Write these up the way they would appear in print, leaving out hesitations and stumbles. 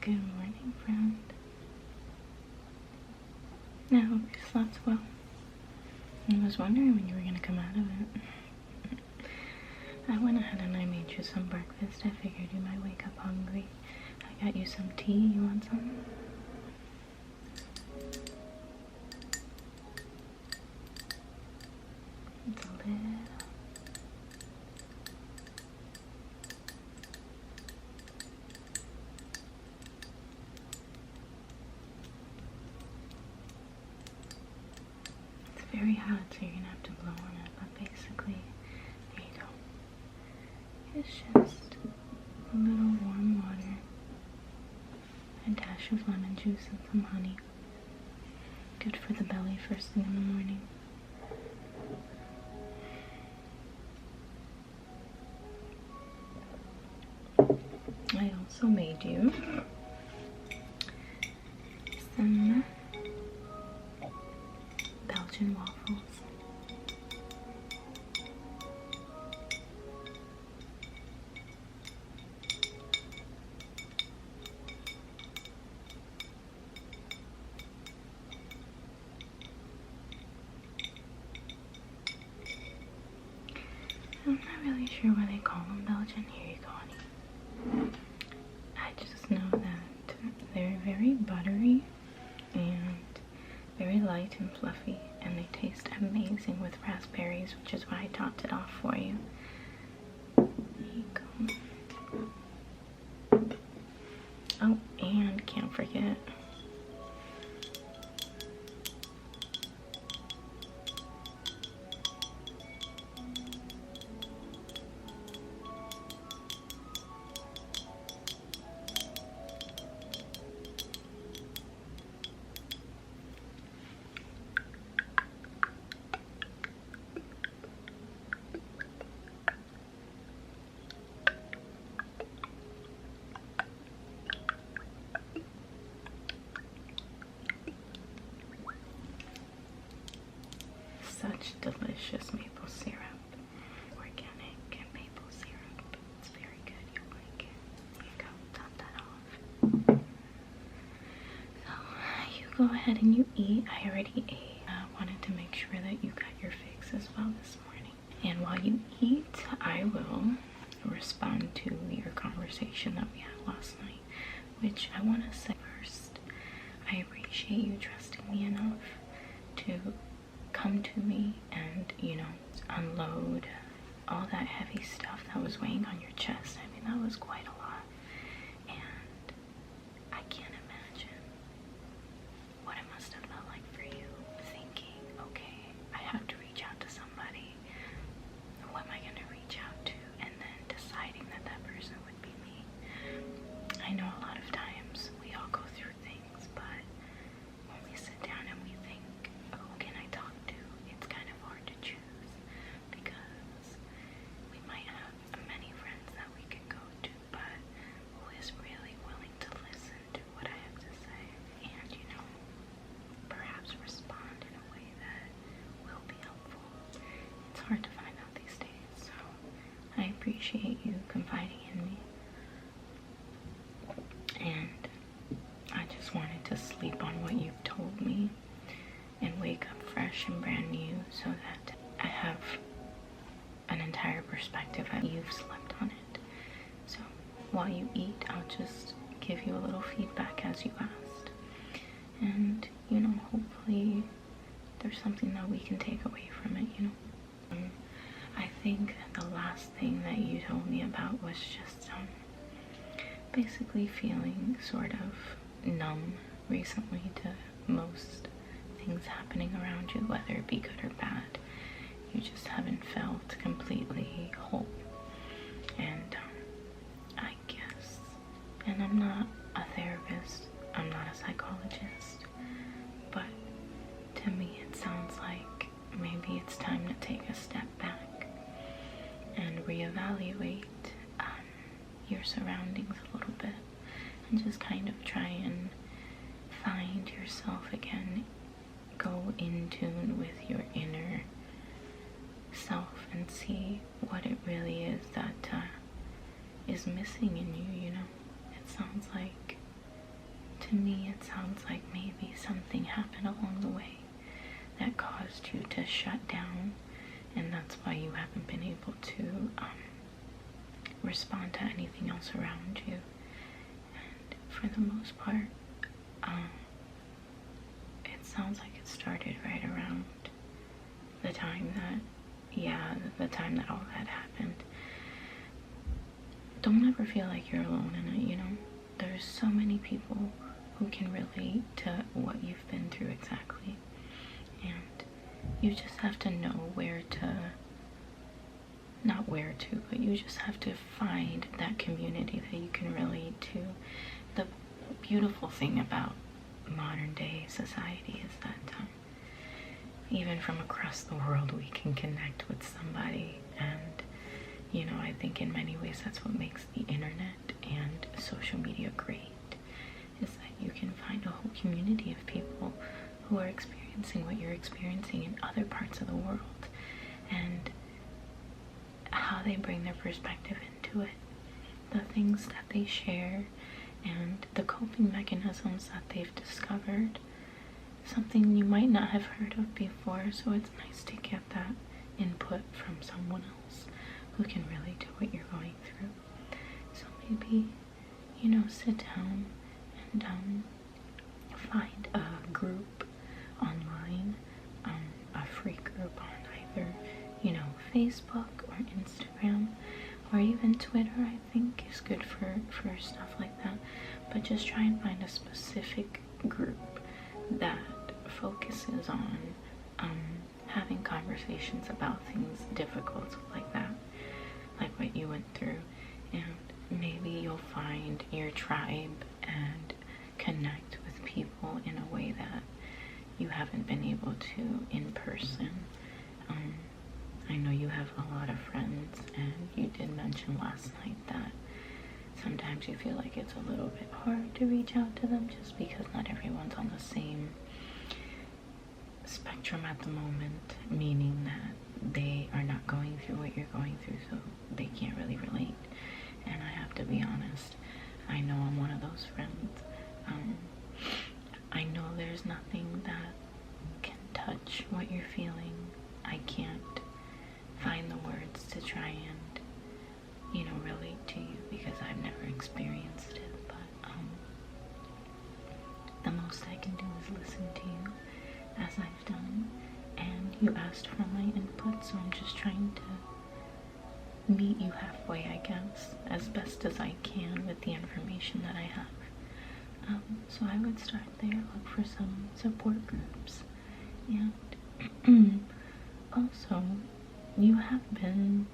Good morning, friend. I hope you slept well. I was wondering when you were gonna come out of it. I went ahead and I made you some breakfast. I figured you might wake up hungry. I got you some tea. You want some? It's a little. It's very hot, so you're gonna have to blow on it, but basically, there you go. It's just a little warm water, a dash of lemon juice and some honey. Good for the belly first thing in the morning. I also made you some Belgian waffles. I'm not really sure why they call them Belgian. Here you go, honey. I just know that they're very buttery and very light and fluffy, and they taste amazing with raspberries, which is why I topped it off for you. There you go. Oh, and can't forget, such delicious maple syrup. Organic maple syrup. It's very good. You'll like it. There you go. Top that off. So you go ahead and you eat. I already ate. Wanted to make sure that you got your fix as well this morning. And while you eat, I will respond to your conversation that we had last night, which I want to say first, I appreciate you trusting me enough to come to me and, you know, unload all that heavy stuff that was weighing on your chest. I mean, that was quite a lot. And I can't imagine what it must have felt like for you, thinking, okay, I have to reach out to somebody. Who am I going to reach out to? And then deciding that that person would be me. I know a lot of times we all go through things, but when we sit down and we think, who can I talk to? It's kind of hard to choose, because we might have many friends that we can go to, but who is really willing to listen to what I have to say and, you know, perhaps respond in a way that will be helpful. It's hard to find out these days, so I appreciate you confiding in me. And I just wanted to sleep on what you've told me and wake up fresh and brand new, so that I have an entire perspective that you've slept on it. So while you eat, I'll just give you a little feedback as you asked. And, you know, hopefully there's something that we can take away from it, you know. I think the last thing that you told me about was just basically feeling sort of numb recently to most things happening around you, whether it be good or bad. You just haven't felt completely whole. And I guess, and I'm not a therapist, I'm not a psychologist, but to me it sounds like maybe it's time to take a step back and reevaluate your surroundings a little bit, and just kind of try and find yourself again. Go in tune with your inner self and see what it really is that is missing in you, you know. It sounds like to me, it sounds like maybe something happened along the way that caused you to shut down, and that's why you haven't been able to respond to anything else around you. And for the most part, it sounds like it started right around the time that, the time that all that happened. Don't ever feel like you're alone in it, you know? There's so many people who can relate to what you've been through exactly. And you just have to know not where to, but you just have to find that community that you can relate to. The beautiful thing about modern day society is that even from across the world we can connect with somebody, and you know, I think in many ways that's what makes the internet and social media great, is that you can find a whole community of people who are experiencing what you're experiencing in other parts of the world, and how they bring their perspective into it, the things that they share, and the coping mechanisms that they've discovered, something you might not have heard of before. So it's nice to get that input from someone else who can relate to what you're going through. So maybe, you know, sit down and find a group online, a free group on either, you know, Facebook or Instagram, or even Twitter, I think is good for stuff like that. But just try and find a specific group that focuses on having conversations about things difficult like that, like what you went through. And maybe you'll find your tribe and connect with people in a way that you haven't been able to in person. I know you have a lot of friends, and you did mention last night that sometimes you feel like it's a little bit hard to reach out to them just because not everyone's on the same spectrum at the moment, meaning that they are not going through what you're going through, so they can't really relate. And I have to be honest, I know I'm one of those friends. I know there's nothing that can touch what you're feeling. I can't find the words to try and, you know, relate to you because I've never experienced it. But the most I can do is listen to you as I've done, and you asked for my input, so I'm just trying to meet you halfway, I guess, as best as I can with the information that I have. So I would start there, look for some support groups, and also, you have been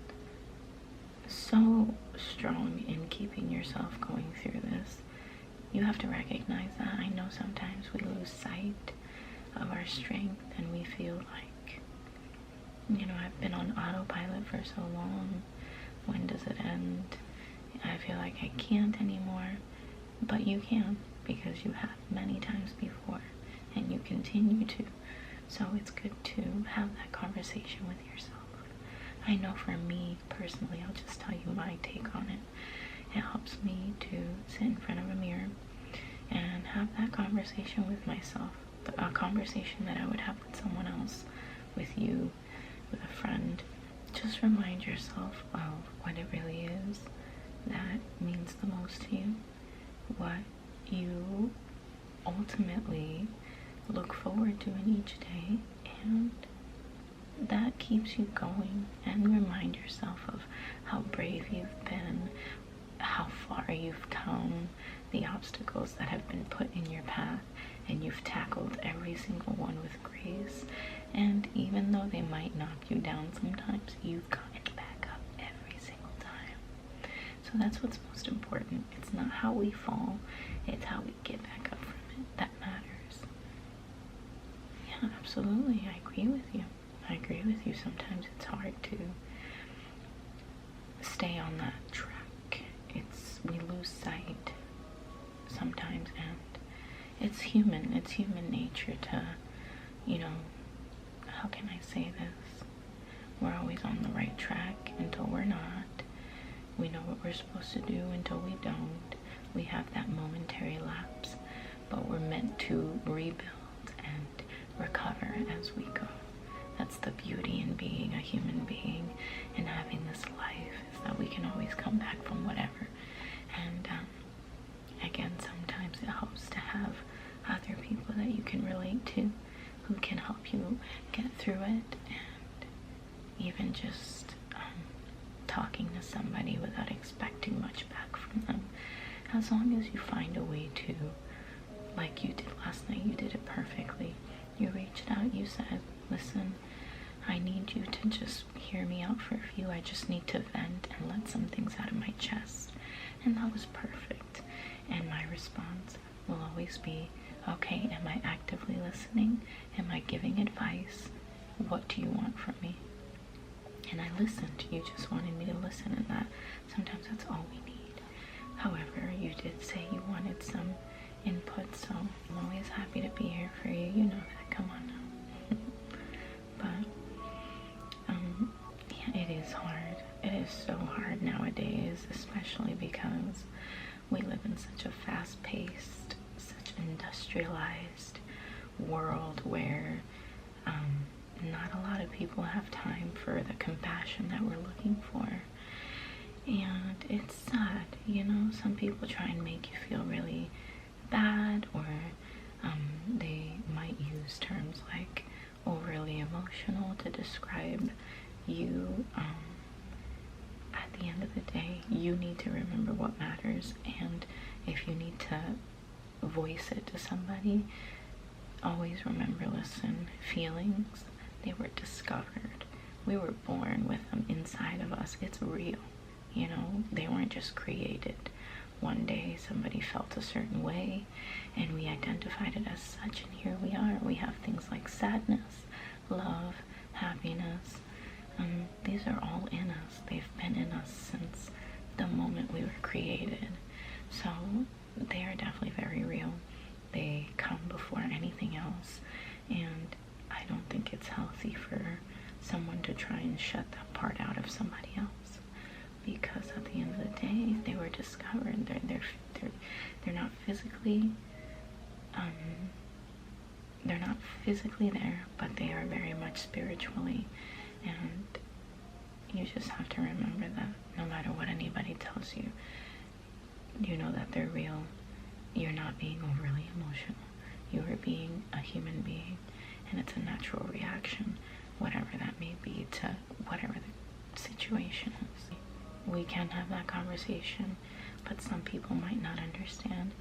so strong in keeping yourself going through this. You have to recognize that. I know sometimes we lose sight of our strength and we feel like, you know, I've been on autopilot for so long. When does it end? I feel like I can't anymore. But you can, because you have many times before and you continue to. So it's good to have that conversation with yourself. I know for me personally, I'll just tell you my take on it. It helps me to sit in front of a mirror and have that conversation with myself. A conversation that I would have with someone else, with you, with a friend. Just remind yourself of what it really is that means the most to you. What you ultimately look forward to in each day, and that keeps you going. And remind yourself of how brave you've been, how far you've come, the obstacles that have been put in your path, and you've tackled every single one with grace. And even though they might knock you down sometimes, you've gotten back up every single time. So that's what's most important. It's not how we fall, it's how we get back up from it that matters. Yeah, absolutely, I agree with you. I agree with you. Sometimes it's hard to stay on that track. We lose sight sometimes, and it's human nature to, you know, how can I say this? We're always on the right track until we're not. We know what we're supposed to do until we don't. We have that momentary lapse. but we're meant to rebuild and recover as we go. That's the beauty in being a human being and having this life, is that we can always come back from whatever. And again, sometimes it helps to have other people that you can relate to, who can help you get through it. And even just talking to somebody without expecting much back from them, as long as you find a way to, like you did last night, you did it perfectly. You reached out, you said, listen, I need you to just hear me out for a few. I just need to vent and let some things out of my chest. And that was perfect. And my response will always be, okay, am I actively listening? Am I giving advice? What do you want from me? And I listened. You just wanted me to listen, and that sometimes that's all we need. However, you did say you wanted some input, so I'm always happy to be here for you. You know that. Come on now. But yeah, it is hard. It is so hard nowadays, especially because we live in such a fast-paced, such industrialized world where not a lot of people have time for the compassion that we're looking for. And it's sad, you know. Some people try and make you feel really bad, or they might use terms like overly emotional to describe you. At the end of the day, you need to remember what matters, and if you need to voice it to somebody, always remember, listen, feelings, they were discovered. We were born with them inside of us. It's real, you know. They weren't just created. One day somebody felt a certain way and we identified it as such, and here we are. We have things like sadness, love, happiness. These are all in us. They've been in us since the moment we were created. So they are definitely very real. They come before anything else, and I don't think it's healthy for someone to try and shut that part out of somebody else, because at the end of the day, they were discovered. They're not physically they're not physically there, but they are very much spiritually. And you just have to remember that no matter what anybody tells you, you know that they're real. You're not being overly emotional. You are being a human being, and it's a natural reaction, whatever that may be, to whatever the situation is. We can have that conversation, but some people might not understand.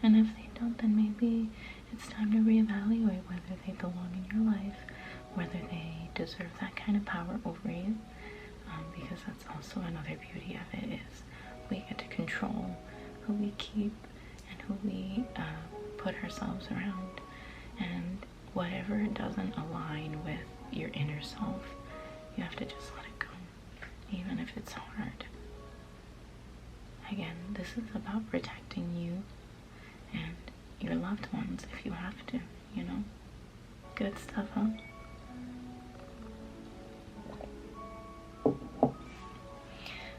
And if they don't, then maybe it's time to reevaluate whether they belong in your life, whether they deserve that kind of power over you, because that's also another beauty of it, is we get to control who we keep and who we put ourselves around. And whatever doesn't align with your inner self, you have to just let it go, even if it's hard. Again, this is about protecting you and your loved ones if you have to, you know. Good stuff, huh?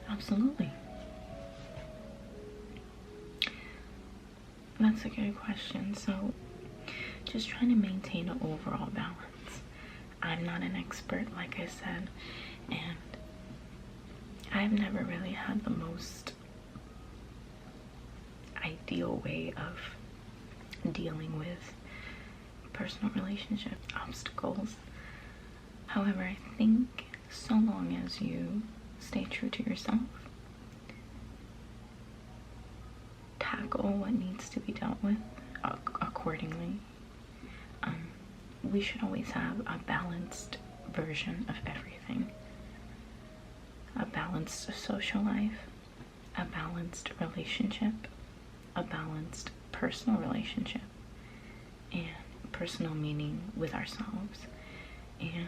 Absolutely. That's a good question. So, just trying to maintain an overall balance. I'm not an expert, like I said, and I've never really had the most ideal way of dealing with personal relationship obstacles. However, I think so long as you stay true to yourself, tackle what needs to be dealt with accordingly, we should always have a balanced version of everything. A balanced social life, a balanced relationship, a balanced personal relationship, and personal meaning with ourselves, and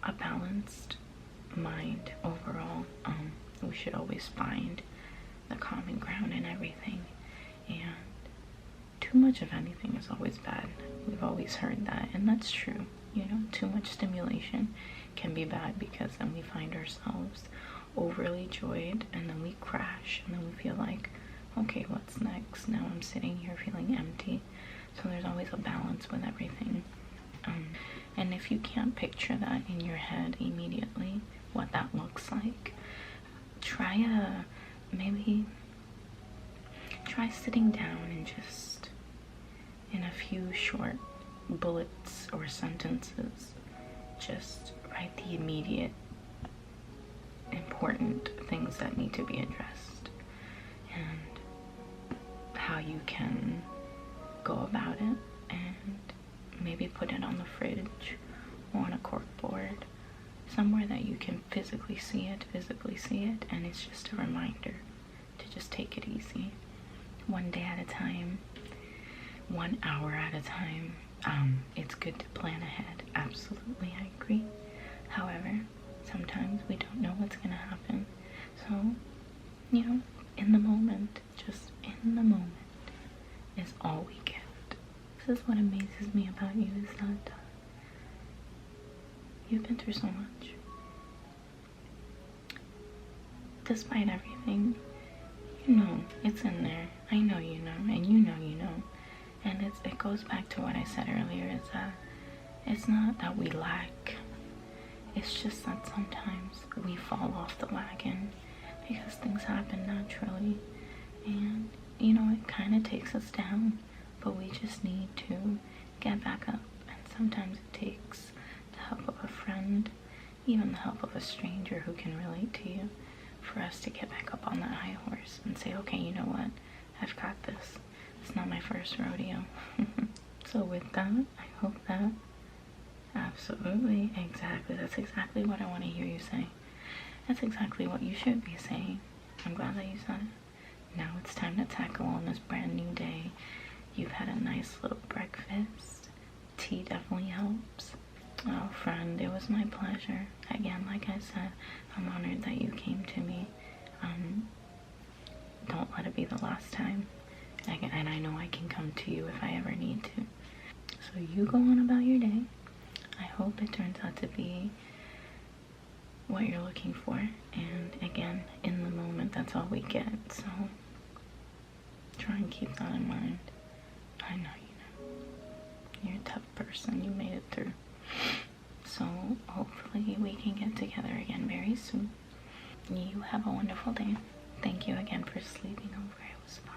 a balanced mind overall. We should always find the common ground in everything, and too much of anything is always bad. We've always heard that, and that's true. You know, too much stimulation can be bad, because then we find ourselves overly joyed, and then we crash, and then we feel like, okay, what's next? Now I'm sitting here feeling empty. So there's always a balance with everything. And if you can't picture that in your head immediately, what that looks like, maybe try sitting down and just in a few short bullets or sentences, just write the immediate important things that need to be addressed and how you can go about it, and maybe put it on the fridge or on a cork board, somewhere that you can physically see it, and it's just a reminder to just take it easy, one day at a time, 1 hour at a time. It's good to plan ahead, absolutely, I agree. However, sometimes we don't know what's gonna happen, so, you know, in the moment, just in the moment is all we get. This is what amazes me about you, is that you've been through so much. Despite everything, you know it's in there. I know you know, and you know you know. And it goes back to what I said earlier, is that it's not that we lack. It's just that sometimes we fall off the wagon because things happen naturally. And, you know, it kind of takes us down. But we just need to get back up, and sometimes it takes the help of a friend, even the help of a stranger who can relate to you, for us to get back up on that high horse and say, okay, you know what, I've got this. It's not my first rodeo. So with that, I hope that, absolutely, exactly, that's exactly what I want to hear you say. That's exactly what you should be saying. I'm glad that you said it. Now it's time to tackle on this brand new day. You've had a nice little breakfast. Tea definitely helps. Oh, friend, it was my pleasure. Again, like I said, I'm honored that you came to me. Don't let it be the last time. And I know I can come to you if I ever need to. So you go on about your day. I hope it turns out to be what you're looking for. And again, in the moment, that's all we get. So try and keep that in mind. I know you know. You're a tough person. You made it through. So hopefully we can get together again very soon. You have a wonderful day. Thank you again for sleeping over. It was fun.